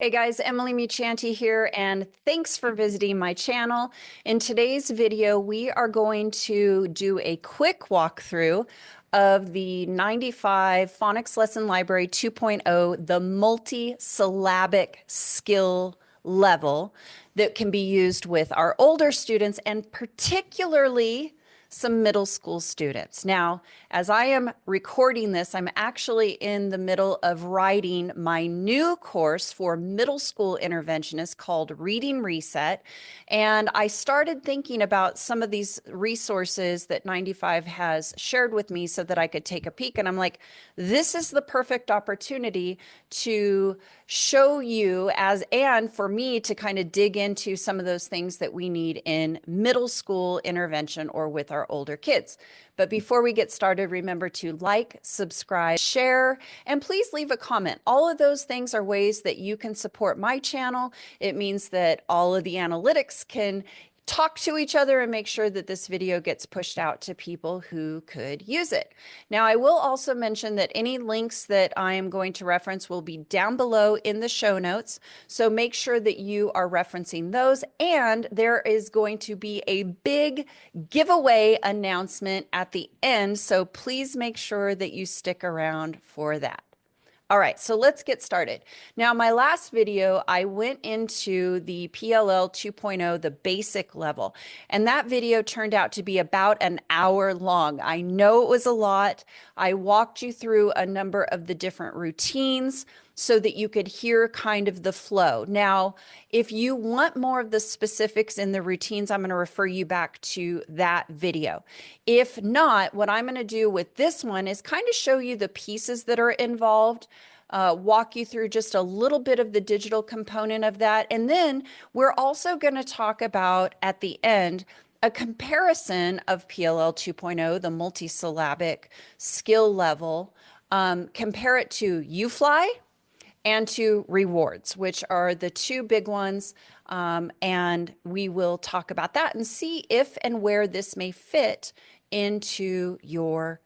Hey guys, Emily Muccianti here, and thanks for visiting my channel. In today's video, we are going to do a quick walkthrough of the 95 Phonics Lesson Library 2.0, the multi-syllabic skill level that can be used with our older students and particularly some middle school students. Now, as I am recording this, I'm actually in the middle of writing my new course for middle school interventionists called Reading Reset. And I started thinking about some of these resources that 95 has shared with me so that I could take a peek. And I'm like, this is the perfect opportunity to show you and for me to kind of dig into some of those things that we need in middle school intervention or with our older kids. But before we get started, remember to like, subscribe, share, and please leave a comment. All of those things are ways that you can support my channel. It means that all of the analytics can talk to each other and make sure that this video gets pushed out to people who could use it. Now, I will also mention that any links that I am going to reference will be down below in the show notes. So make sure that you are referencing those. And there is going to be a big giveaway announcement at the end. So please make sure that you stick around for that. All right, so let's get started. Now, my last video, I went into the PLL 2.0, the basic level, and that video turned out to be about an hour long. I know it was a lot. I walked you through a number of the different routines so that you could hear kind of the flow. Now, if you want more of the specifics in the routines, I'm going to refer you back to that video. If not, what I'm going to do with this one is kind of show you the pieces that are involved, walk you through just a little bit of the digital component of that. And then we're also going to talk about at the end a comparison of PLL 2.0, the multisyllabic skill level, compare it to UFLI and to rewards, which are the two big ones. And we will talk about that and see if and where this may fit into your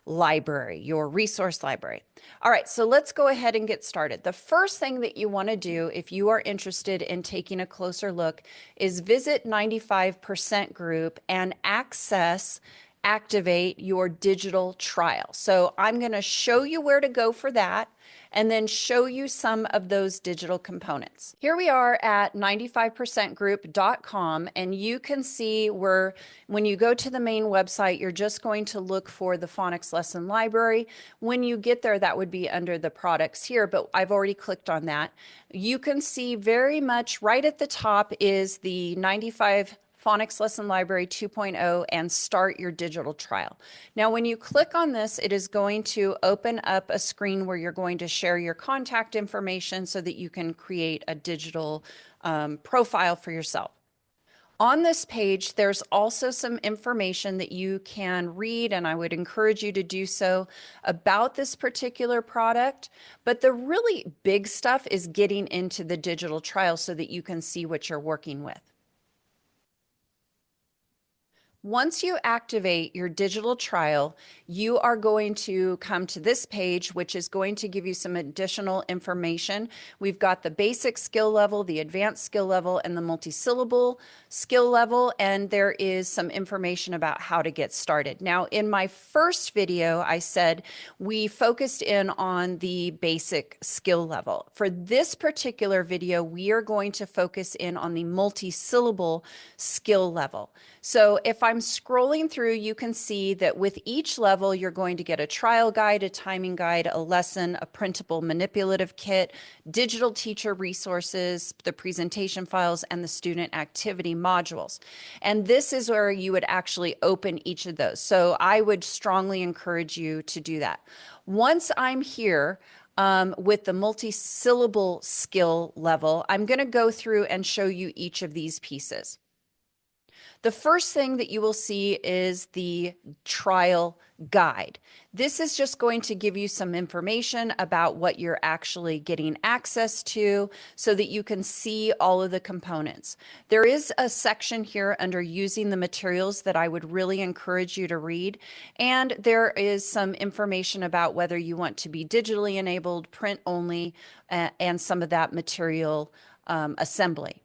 library, your resource library. All right, so let's go ahead and get started. The first thing that you want to do if you are interested in taking a closer look is visit 95% group and activate your digital trial. So I'm going to show you where to go for that and then show you some of those digital components. Here we are at 95percentgroup.com, and you can see where when you go to the main website, you're just going to look for the Phonics Lesson Library. When you get there, that would be under the products here, but I've already clicked on that. You can see very much right at the top is the 95 Phonics Lesson Library 2.0 and start your digital trial. Now, when you click on this, it is going to open up a screen where you're going to share your contact information so that you can create a digital profile for yourself. On this page, there's also some information that you can read, and I would encourage you to do so about this particular product. But the really big stuff is getting into the digital trial so that you can see what you're working with. Once you activate your digital trial, you are going to come to this page, which is going to give you some additional information. We've got the basic skill level, the advanced skill level, and the multisyllable skill level, and there is some information about how to get started. Now, in my first video, I said we focused in on the basic skill level. For this particular video, we are going to focus in on the multisyllable skill level. So if I'm scrolling through, you can see that with each level, you're going to get a trial guide, a timing guide, a lesson, a printable manipulative kit, digital teacher resources, the presentation files, and the student activity modules. And this is where you would actually open each of those. So I would strongly encourage you to do that. Once I'm here, with the multisyllable skill level, I'm going to go through and show you each of these pieces. The first thing that you will see is the trial guide. This is just going to give you some information about what you're actually getting access to so that you can see all of the components. There is a section here under using the materials that I would really encourage you to read, and there is some information about whether you want to be digitally enabled, print only, and some of that material assembly.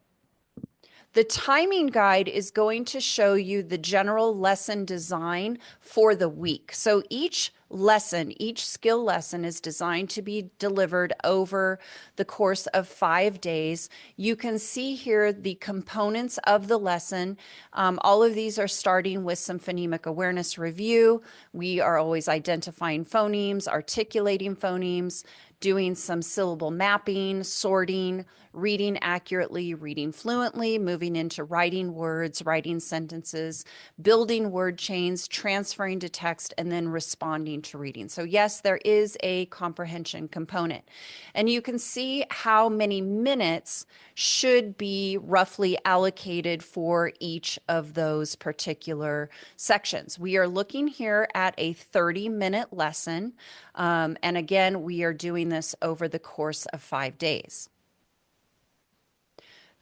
The timing guide is going to show you the general lesson design for the week. So each lesson, each skill lesson is designed to be delivered over the course of 5 days. You can see here the components of the lesson. All of these are starting with some phonemic awareness review. We are always identifying phonemes, articulating phonemes, doing some syllable mapping, sorting, reading accurately, reading fluently, moving into writing words, writing sentences, building word chains, transferring to text, and then responding to reading. So yes, there is a comprehension component. And you can see how many minutes should be roughly allocated for each of those particular sections. We are looking here at a 30-minute lesson. And again, we are doing this over the course of 5 days.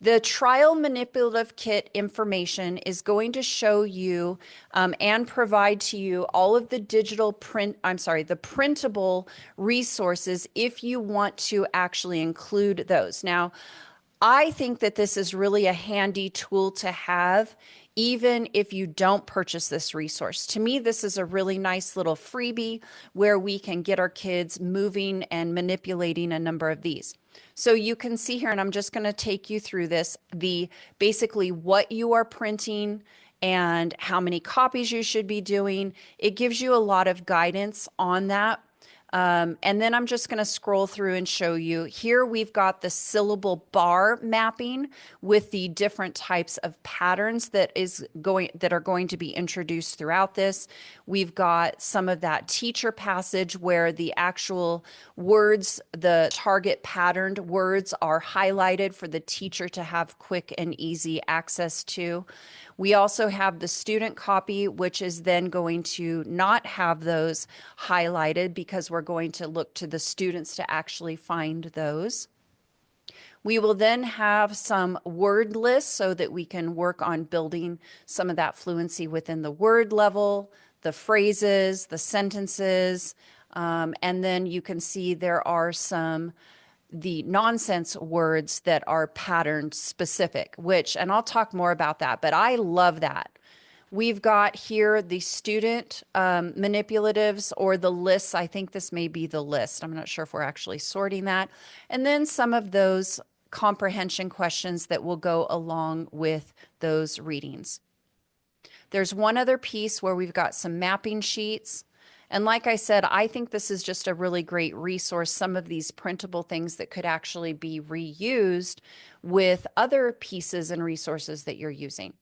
The trial manipulative kit information is going to show you and provide to you all of the the printable resources if you want to actually include those. Now, I think that this is really a handy tool to have even if you don't purchase this resource. To me, this is a really nice little freebie where we can get our kids moving and manipulating a number of these. So you can see here, and I'm just going to take you through this, basically what you are printing and how many copies you should be doing. It gives you a lot of guidance on that. And then I'm just going to scroll through and show you. Here we've got the syllable bar mapping with the different types of patterns that are going to be introduced throughout this. We've got some of that teacher passage where the actual words, the target patterned words, are highlighted for the teacher to have quick and easy access to. We also have the student copy, which is then going to not have those highlighted because we're going to look to the students to actually find those. We will then have some word lists so that we can work on building some of that fluency within the word level, the phrases, the sentences, and then you can see there are the nonsense words that are pattern specific, and I'll talk more about that, but I love that. We've got here the student manipulatives or the lists. I think this may be the list. I'm not sure if we're actually sorting that. And then some of those comprehension questions that will go along with those readings. There's one other piece where we've got some mapping sheets. And like I said, I think this is just a really great resource, some of these printable things that could actually be reused with other pieces and resources that you're using.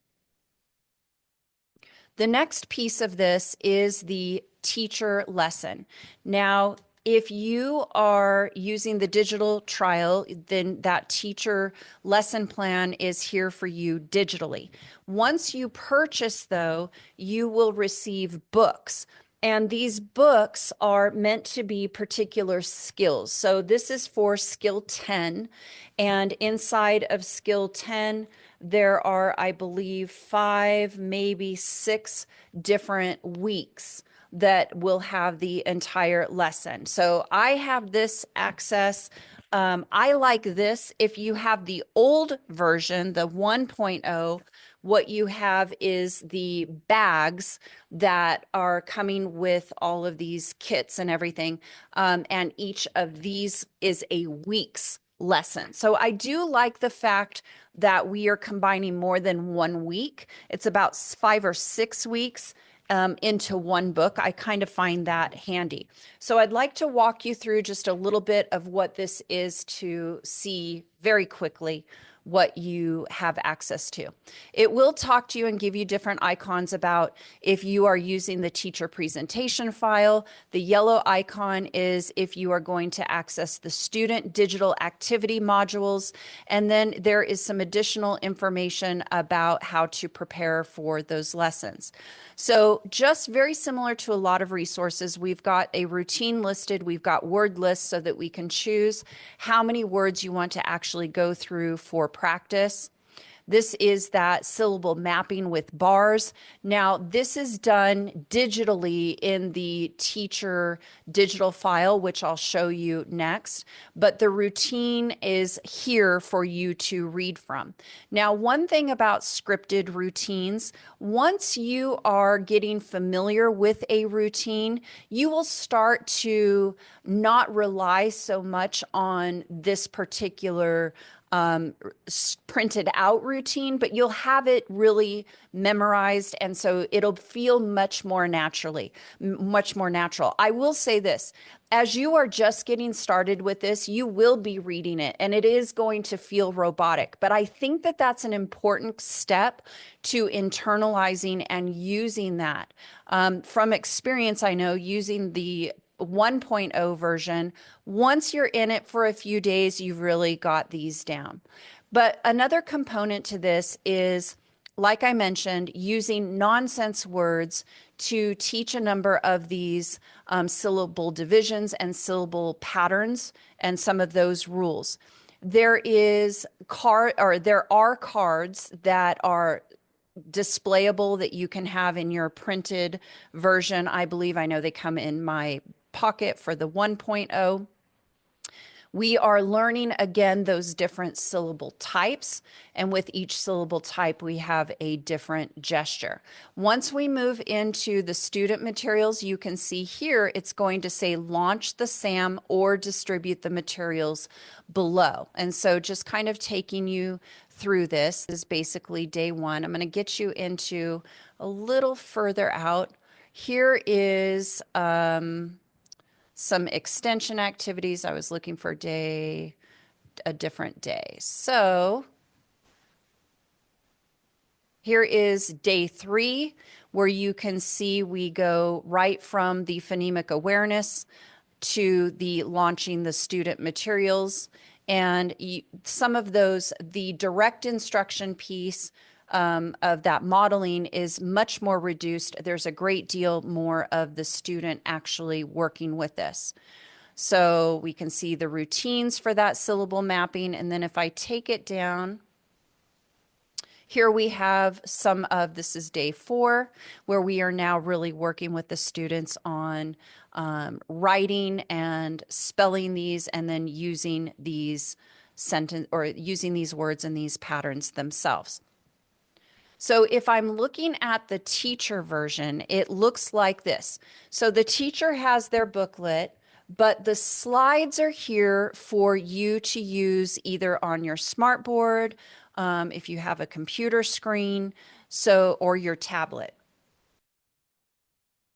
The next piece of this is the teacher lesson. Now, if you are using the digital trial, then that teacher lesson plan is here for you digitally. Once you purchase, though, you will receive books. And these books are meant to be particular skills. So this is for skill 10. And inside of skill 10, there are, I believe, 5, maybe 6 different weeks that will have the entire lesson. So I have this access. I like this. If you have the old version, the 1.0, what you have is the bags that are coming with all of these kits and everything. And each of these is a week's lesson. So I do like the fact that we are combining more than 1 week. It's about 5 or 6 weeks into one book. I kind of find that handy. So I'd like to walk you through just a little bit of what this is to see very quickly what you have access to. It will talk to you and give you different icons about if you are using the teacher presentation file. The yellow icon is if you are going to access the student digital activity modules. And then there is some additional information about how to prepare for those lessons. So just very similar to a lot of resources, we've got a routine listed, we've got word lists so that we can choose how many words you want to actually go through for practice. This is that syllable mapping with bars. Now, this is done digitally in the teacher digital file, which I'll show you next, but the routine is here for you to read from. Now, one thing about scripted routines, once you are getting familiar with a routine, you will start to not rely so much on this particular printed out routine, but you'll have it really memorized. And so it'll feel much more natural. I will say this, as you are just getting started with this, you will be reading it and it is going to feel robotic. But I think that that's an important step to internalizing and using that. From experience, I know using the 1.0 version, once you're in it for a few days, you've really got these down. But another component to this is, like I mentioned, using nonsense words to teach a number of these syllable divisions and syllable patterns and some of those rules. There are cards that are displayable that you can have in your printed version. I believe, I know they come in my pocket for the 1.0. We are learning again those different syllable types, and with each syllable type we have a different gesture. Once we move into the student materials, you can see here it's going to say launch the SAM or distribute the materials below. And so just kind of taking you through this is basically day one. I'm going to get you into a little further out. Here is some extension activities. I was looking for a different day. So here is day 3, where you can see we go right from the phonemic awareness to the launching the student materials. And some of those, the direct instruction piece of that modeling is much more reduced. There's a great deal more of the student actually working with this. So we can see the routines for that syllable mapping. And then if I take it down, here we have some of, this is day 4, where we are now really working with the students on writing and spelling these, and then using these using these words and these patterns themselves. So if I'm looking at the teacher version, it looks like this. So the teacher has their booklet, but the slides are here for you to use either on your smartboard, if you have a computer screen, or your tablet.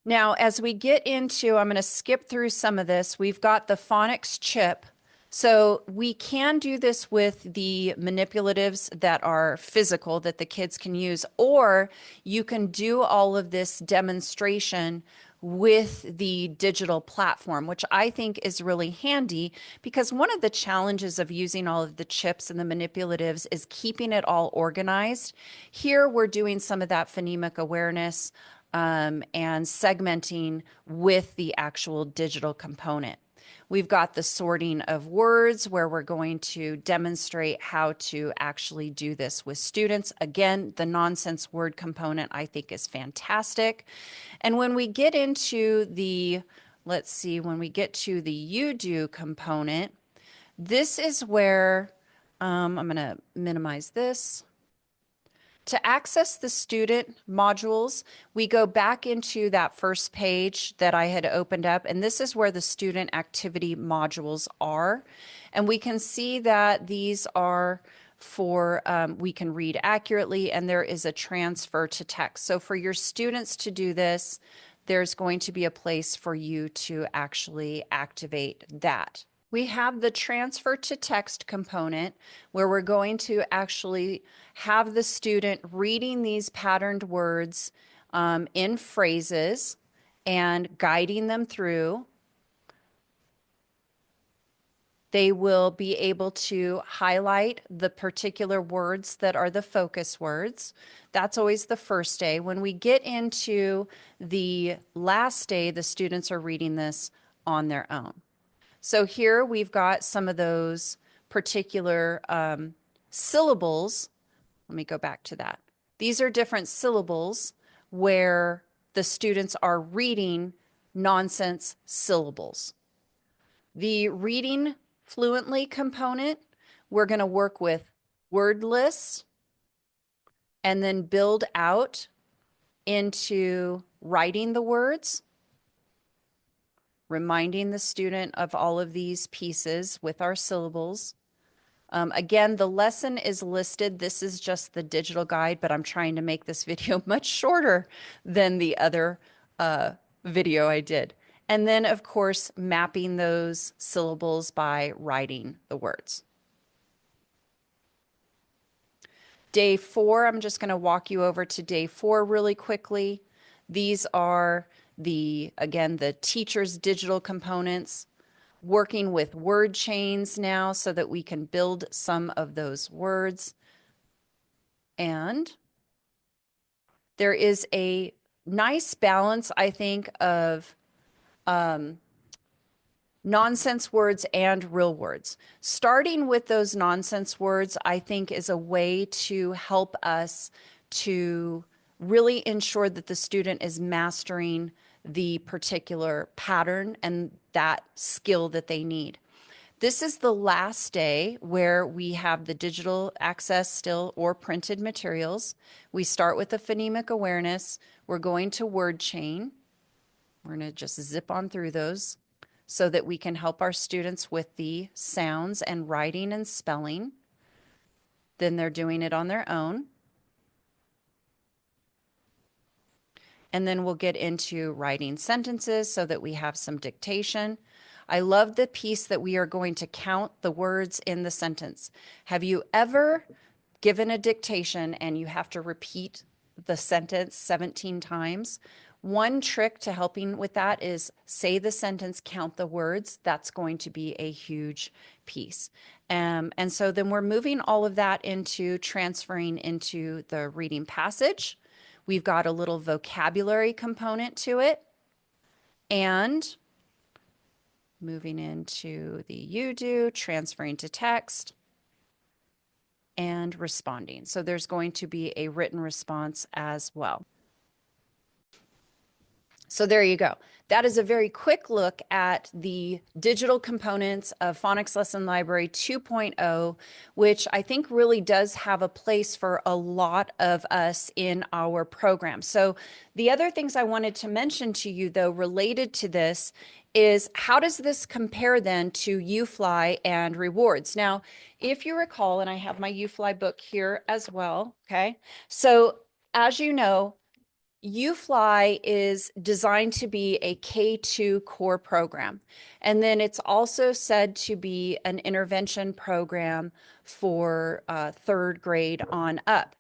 Now, as we get into, I'm going to skip through some of this. We've got the phonics chip. So we can do this with the manipulatives that are physical that the kids can use, or you can do all of this demonstration with the digital platform, which I think is really handy, because one of the challenges of using all of the chips and the manipulatives is keeping it all organized. Here we're doing some of that phonemic awareness and segmenting with the actual digital component. We've got the sorting of words, where we're going to demonstrate how to actually do this with students. Again, the nonsense word component I think is fantastic. And when we get into the, let's see, when we get to the you do component, this is where I'm going to minimize this. To access the student modules, we go back into that first page that I had opened up, and this is where the student activity modules are. And we can see that these are for, we can read accurately, and there is a transfer to text. So for your students to do this, there's going to be a place for you to actually activate that. We have the transfer to text component where we're going to actually have the student reading these patterned words in phrases and guiding them through. They will be able to highlight the particular words that are the focus words. That's always the first day. When we get into the last day, the students are reading this on their own. So here we've got some of those particular syllables. Let me go back to that. These are different syllables where the students are reading nonsense syllables. The reading fluently component, we're going to work with word lists and then build out into writing the words, reminding the student of all of these pieces with our syllables. Again, the lesson is listed. This is just the digital guide, but I'm trying to make this video much shorter than the other video I did. And then, of course, mapping those syllables by writing the words. Day 4, I'm just going to walk you over to day 4 really quickly. These are again, the teacher's digital components, working with word chains now so that we can build some of those words. And there is a nice balance, I think, of nonsense words and real words. Starting with those nonsense words, I think, is a way to help us to really ensure that the student is mastering the particular pattern and that skill that they need. This is the last day where we have the digital access still or printed materials. We start with the phonemic awareness. We're going to word chain. We're going to just zip on through those so that we can help our students with the sounds and writing and spelling. Then they're doing it on their own. And then we'll get into writing sentences so that we have some dictation. I love the piece that we are going to count the words in the sentence. Have you ever given a dictation and you have to repeat the sentence 17 times? One trick to helping with that is say the sentence, count the words. That's going to be a huge piece. And so then we're moving all of that into transferring into the reading passage. We've got a little vocabulary component to it. And moving into the you do, transferring to text, and responding. So there's going to be a written response as well. So there you go. That is a very quick look at the digital components of Phonics Lesson Library 2.0, which I think really does have a place for a lot of us in our program. So the other things I wanted to mention to you, though, related to this is how does this compare then to UFLI and rewards? Now, if you recall, and I have my UFLI book here as well, okay? So as you know, UFLI is designed to be a K-2 core program. And then it's also said to be an intervention program for third grade on up.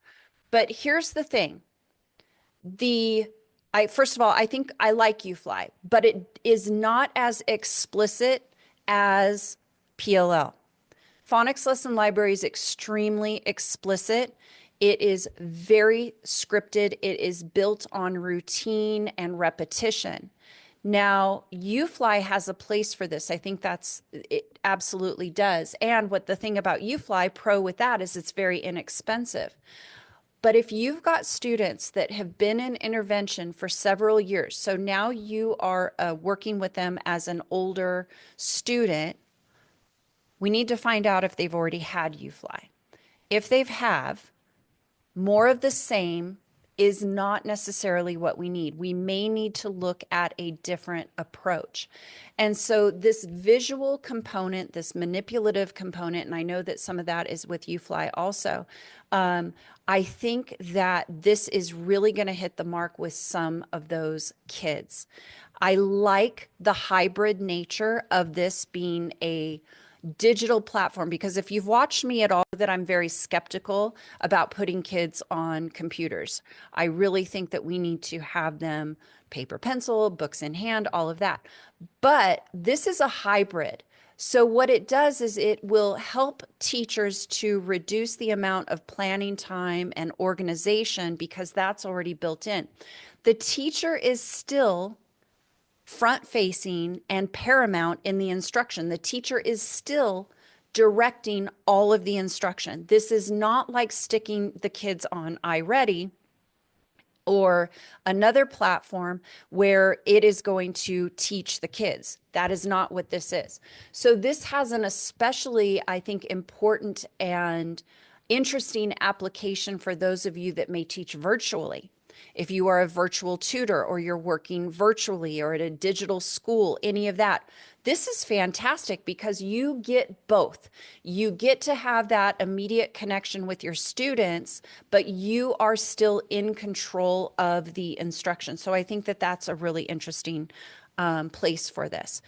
But here's the thing. First of all, I think I like UFLI, but it is not as explicit as PLL. Phonics Lesson Library is extremely explicit. It is very scripted. It is built on routine and repetition. Now, UFLI has a place for this. I think it absolutely does. And what the thing about UFLI Pro with that is it's very inexpensive. But if you've got students that have been in intervention for several years, so now you are working with them as an older student, we need to find out if they've already had UFLI. If they've more of the same is not necessarily what we need. We may need to look at a different approach. And so this visual component, this manipulative component, and I know that some of that is with UFLI also, I think that this is really going to hit the mark with some of those kids. I like the hybrid nature of this being a digital platform, because if you've watched me at all, that I'm very skeptical about putting kids on computers. I really think that we need to have them paper, pencil, books in hand, all of that. But this is a hybrid. So what it does is it will help teachers to reduce the amount of planning time and organization, because that's already built in. The teacher is still front facing and paramount in the instruction. The teacher is still directing all of the instruction. This is not like sticking the kids on iReady or another platform where it is going to teach the kids. That is not what this is. So this has an especially, I think, important and interesting application for those of you that may teach virtually. If you are a virtual tutor or you're working virtually or at a digital school, any of that, this is fantastic because you get both. You get to have that immediate connection with your students, but you are still in control of the instruction. So I think that that's a really interesting place for this.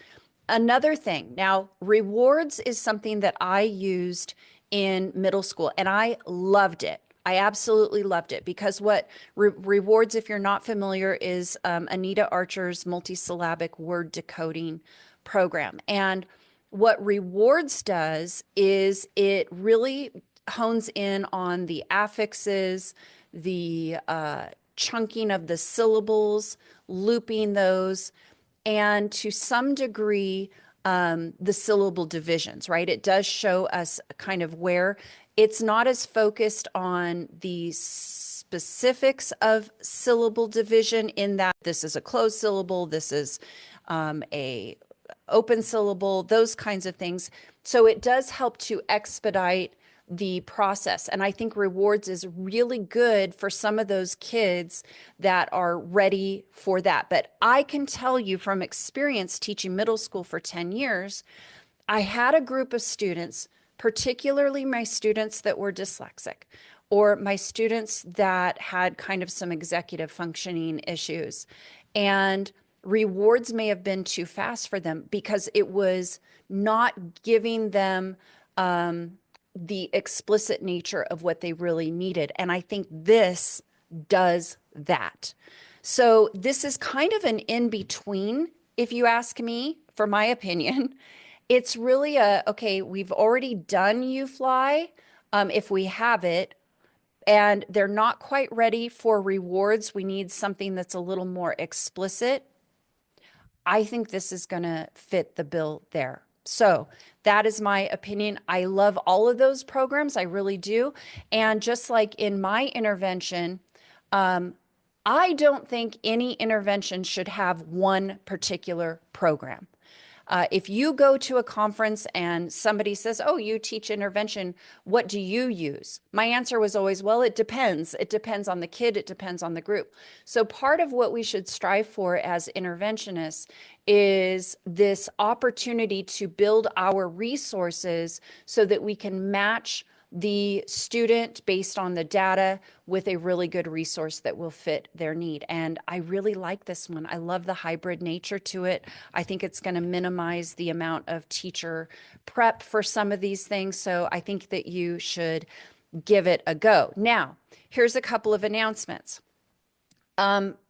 Another thing, now rewards is something that I used in middle school and I loved it. I absolutely loved it because what rewards, if you're not familiar, is Anita Archer's multisyllabic word decoding program. And what rewards does is it really hones in on the affixes, the chunking of the syllables, looping those, and to some degree, the syllable divisions, right? It does show us kind of where it's not as focused on the specifics of syllable division in that this is a closed syllable, this is a open syllable, those kinds of things. So it does help to expedite the process. And I think rewards is really good for some of those kids that are ready for that. But I can tell you from experience teaching middle school for 10 years, I had a group of students, particularly my students that were dyslexic or my students that had kind of some executive functioning issues. And rewards may have been too fast for them because it was not giving them the explicit nature of what they really needed. And I think this does that. So this is kind of an in-between, if you ask me, for my opinion. It's really okay, we've already done UFLI, if we have it, and they're not quite ready for rewards. We need something that's a little more explicit. I think this is going to fit the bill there. So that is my opinion. I love all of those programs. I really do. And just like in my intervention, I don't think any intervention should have one particular program. If you go to a conference and somebody says, oh, you teach intervention, what do you use? My answer was always, well, it depends. It depends on the kid. It depends on the group. So part of what we should strive for as interventionists is this opportunity to build our resources so that we can match the student based on the data with a really good resource that will fit their need. And I really like this one. I love the hybrid nature to it. I think it's going to minimize the amount of teacher prep for some of these things. So I think that you should give it a go. Now, here's a couple of announcements.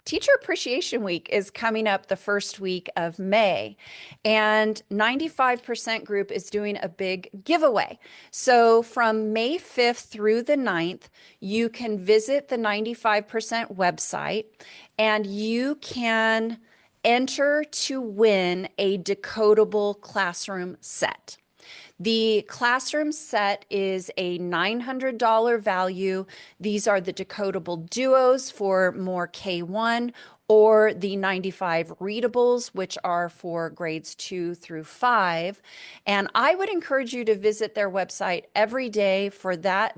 Teacher Appreciation Week is coming up the first week of May, and 95% Group is doing a big giveaway. So from May 5th through the 9th, you can visit the 95% website and you can enter to win a decodable classroom set. The classroom set is a $900 value. These are the decodable duos for more K1 or the 95 readables, which are for grades 2 through 5. And I would encourage you to visit their website every day for that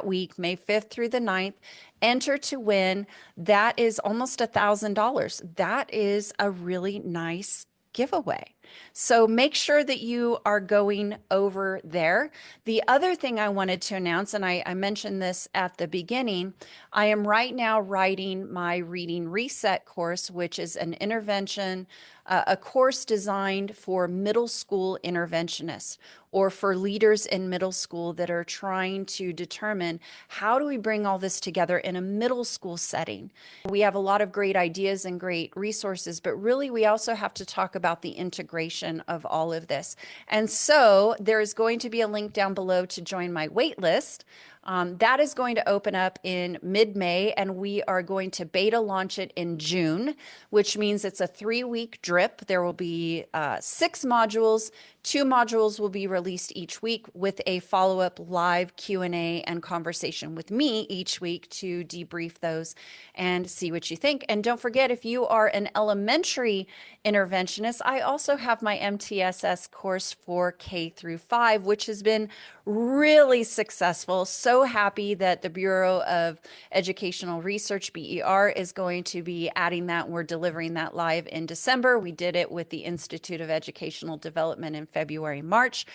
week, May 5th through the 9th. Enter to win. That is almost $1,000. That is a really nice giveaway. So make sure that you are going over there. The other thing I wanted to announce, and I mentioned this at the beginning, I am right now writing my Reading Reset course, which is an intervention, a course designed for middle school interventionists or for leaders in middle school that are trying to determine how do we bring all this together in a middle school setting. We have a lot of great ideas and great resources, but really we also have to talk about the integration of all of this. And so there is going to be a link down below to join my wait list. That is going to open up in mid-May, and we are going to beta launch it in June, which means it's a 3-week drip. There will be 6 modules. 2 modules will be released each week with a follow-up live Q&A and conversation with me each week to debrief those and see what you think. And don't forget, if you are an elementary interventionist, I also have my MTSS course for K through 5, which has been really successful. So happy that the Bureau of Educational Research, BER, is going to be adding that. We're delivering that live in December. We did it with the Institute of Educational Development in February, March.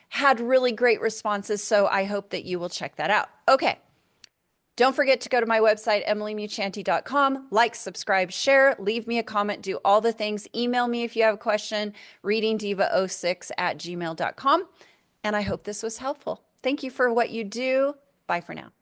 Had really great responses, so I hope that you will check that out. Okay. Don't forget to go to my website, emilymuccianti.com, like, subscribe, share, leave me a comment, do all the things. Email me if you have a question, readingdiva06@gmail.com. And I hope this was helpful. Thank you for what you do. Bye for now.